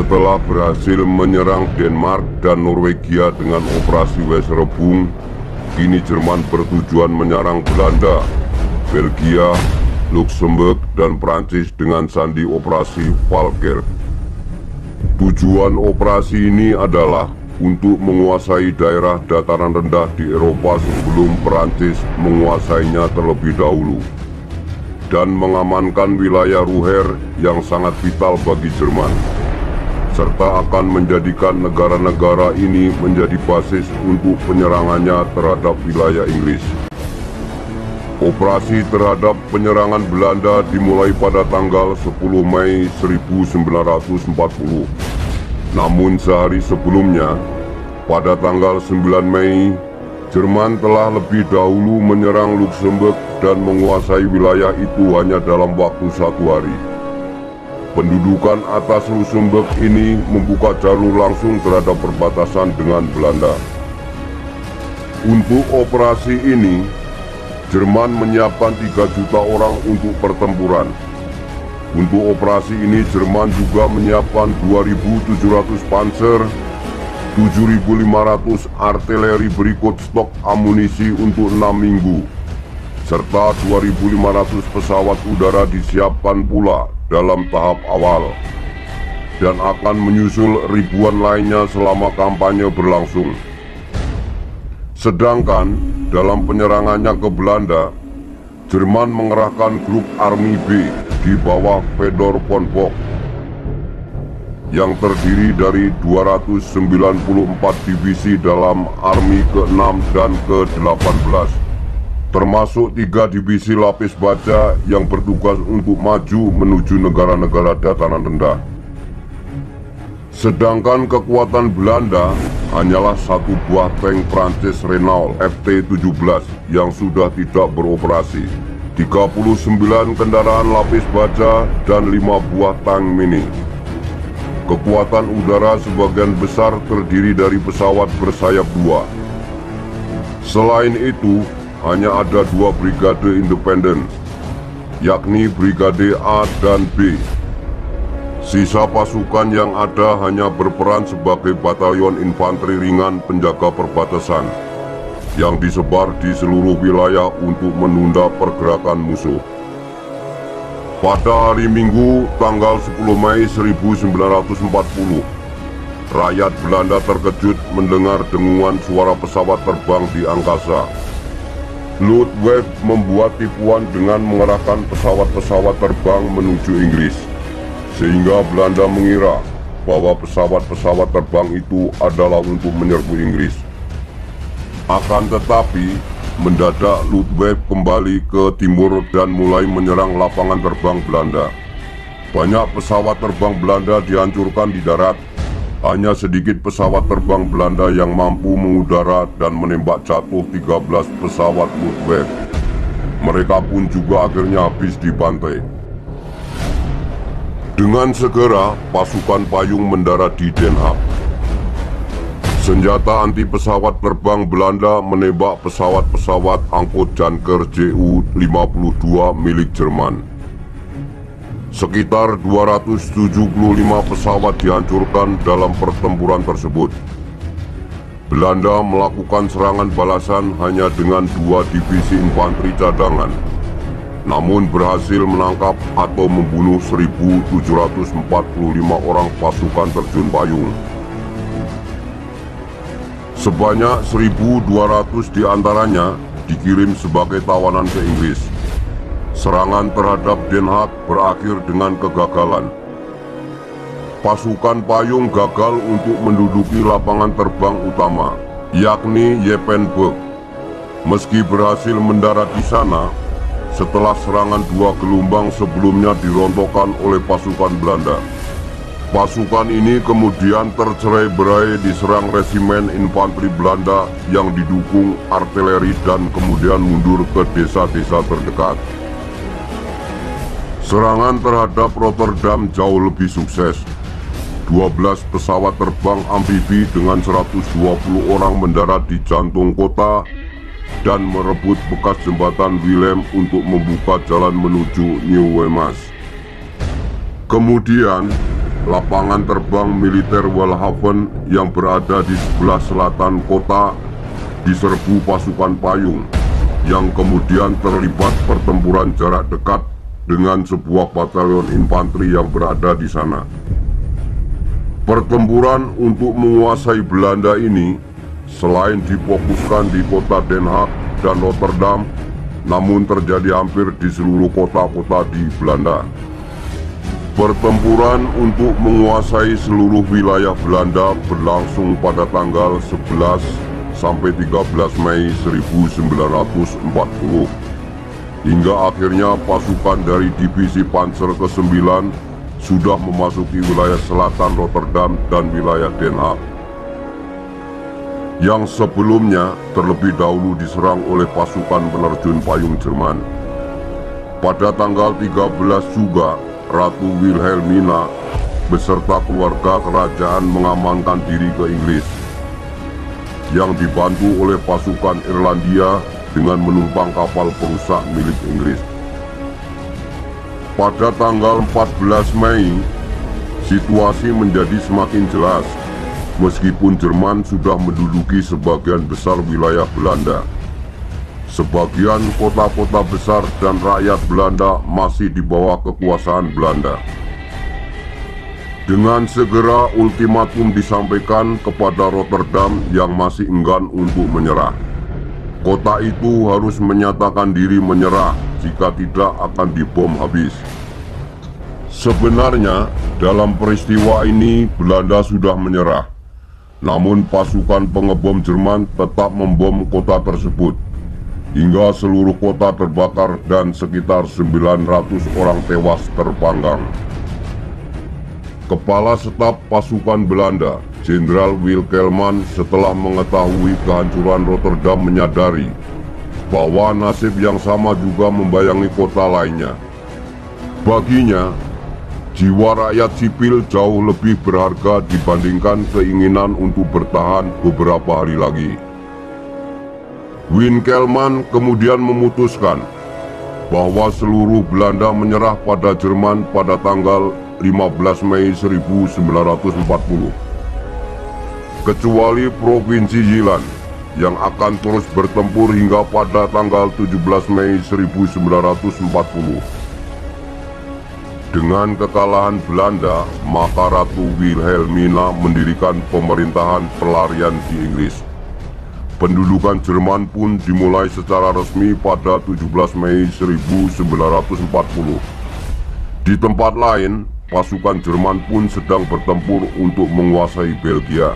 Setelah berhasil menyerang Denmark dan Norwegia dengan operasi Weserübung, kini Jerman bertujuan menyerang Belanda, Belgia, Luxembourg, dan Prancis dengan sandi operasi Valkyr. Tujuan operasi ini adalah untuk menguasai daerah dataran rendah di Eropa sebelum Prancis menguasainya terlebih dahulu, dan mengamankan wilayah Ruhr yang sangat vital bagi Jerman, serta akan menjadikan negara-negara ini menjadi basis untuk penyerangannya terhadap wilayah Inggris. Operasi terhadap penyerangan Belanda dimulai pada tanggal 10 Mei 1940. Namun sehari sebelumnya, pada tanggal 9 Mei, Jerman telah lebih dahulu menyerang Luxembourg dan menguasai wilayah itu hanya dalam waktu 1 hari. Pendudukan atas Luxembourg ini membuka jalur langsung terhadap perbatasan dengan Belanda. Untuk operasi ini, Jerman menyiapkan 3 juta orang untuk pertempuran. Untuk operasi ini, Jerman juga menyiapkan 2.700 panser, 7.500 artileri berikut stok amunisi untuk 6 minggu, serta 2.500 pesawat udara disiapkan pula dalam tahap awal, dan akan menyusul ribuan lainnya selama kampanye berlangsung. Sedangkan dalam penyerangannya ke Belanda, Jerman mengerahkan grup Army B di bawah Fedor von Bock yang terdiri dari 294 divisi dalam Army ke-6 dan ke-18, termasuk 3 divisi lapis baja yang bertugas untuk maju menuju negara-negara dataran rendah. Sedangkan kekuatan Belanda hanyalah 1 buah tank Prancis Renault FT-17 yang sudah tidak beroperasi, 39 kendaraan lapis baja, dan 5 buah tank mini. Kekuatan udara sebagian besar terdiri dari pesawat bersayap 2. Selain itu, hanya ada 2 brigade independen, yakni Brigade A dan B. Sisa pasukan yang ada hanya berperan sebagai batalion infanteri ringan penjaga perbatasan yang disebar di seluruh wilayah untuk menunda pergerakan musuh. Pada hari Minggu tanggal 10 Mei 1940, rakyat Belanda terkejut mendengar dengungan suara pesawat terbang di angkasa. Luftwaffe membuat tipuan dengan mengerahkan pesawat-pesawat terbang menuju Inggris, sehingga Belanda mengira bahwa pesawat-pesawat terbang itu adalah untuk menyerbu Inggris. Akan tetapi, mendadak Luftwaffe kembali ke timur dan mulai menyerang lapangan terbang Belanda. Banyak pesawat terbang Belanda dihancurkan di darat. Hanya sedikit pesawat terbang Belanda yang mampu mengudara dan menembak jatuh 13 pesawat Luftwaffe. Mereka pun juga akhirnya habis dibantai. Dengan segera, pasukan payung mendarat di Den Haag. Senjata anti pesawat terbang Belanda menembak pesawat-pesawat angkut Janker Ju-52 milik Jerman. Sekitar 275 pesawat dihancurkan dalam pertempuran tersebut. Belanda melakukan serangan balasan hanya dengan 2 divisi infanteri cadangan, namun berhasil menangkap atau membunuh 1.745 orang pasukan terjun payung. Sebanyak 1.200 diantaranya dikirim sebagai tawanan ke Inggris. Serangan terhadap Den Haag berakhir dengan kegagalan. Pasukan payung gagal untuk menduduki lapangan terbang utama, yakni Ypenburg. Meski berhasil mendarat di sana, setelah serangan 2 gelombang sebelumnya dirontokkan oleh pasukan Belanda. Pasukan ini kemudian tercerai-berai diserang resimen infanteri Belanda yang didukung artileri dan kemudian mundur ke desa-desa terdekat. Serangan terhadap Rotterdam jauh lebih sukses. 12 pesawat terbang amfibi dengan 120 orang mendarat di jantung kota dan merebut bekas jembatan Willem untuk membuka jalan menuju Nieuwemas. Kemudian, lapangan terbang militer Walhaven yang berada di sebelah selatan kota diserbu pasukan payung yang kemudian terlibat pertempuran jarak dekat dengan sebuah batalion infanteri yang berada di sana. Pertempuran untuk menguasai Belanda ini selain difokuskan di kota Den Haag dan Rotterdam, namun terjadi hampir di seluruh kota-kota di Belanda. Pertempuran untuk menguasai seluruh wilayah Belanda berlangsung pada tanggal 11 sampai 13 Mei 1940. Hingga akhirnya pasukan dari divisi Panzer ke-9 sudah memasuki wilayah selatan Rotterdam dan wilayah Den Haag, yang sebelumnya terlebih dahulu diserang oleh pasukan penerjun payung Jerman. Pada tanggal 13 juga, Ratu Wilhelmina beserta keluarga kerajaan mengamankan diri ke Inggris, yang dibantu oleh pasukan Irlandia dengan menumpang kapal perusak milik Inggris. Pada tanggal 14 Mei, situasi menjadi semakin jelas meskipun Jerman sudah menduduki sebagian besar wilayah Belanda. Sebagian kota-kota besar dan rakyat Belanda masih di bawah kekuasaan Belanda. Dengan segera ultimatum disampaikan kepada Rotterdam yang masih enggan untuk menyerah. Kota itu harus menyatakan diri menyerah, jika tidak akan dibom habis. Sebenarnya dalam peristiwa ini Belanda sudah menyerah, namun pasukan pengebom Jerman tetap membom kota tersebut hingga seluruh kota terbakar dan sekitar 900 orang tewas terpanggang. Kepala Staf Pasukan Belanda, Jenderal Wilkelman, setelah mengetahui kehancuran Rotterdam menyadari bahwa nasib yang sama juga membayangi kota lainnya. Baginya, jiwa rakyat sipil jauh lebih berharga dibandingkan keinginan untuk bertahan beberapa hari lagi. Wilkelman kemudian memutuskan bahwa seluruh Belanda menyerah pada Jerman pada tanggal 15 Mei 1940. Kecuali Provinsi Zeeland yang akan terus bertempur hingga pada tanggal 17 Mei 1940. Dengan kekalahan Belanda, maka Ratu Wilhelmina mendirikan pemerintahan pelarian di Inggris. Pendudukan Jerman pun dimulai secara resmi pada 17 Mei 1940. Di tempat lain, pasukan Jerman pun sedang bertempur untuk menguasai Belgia.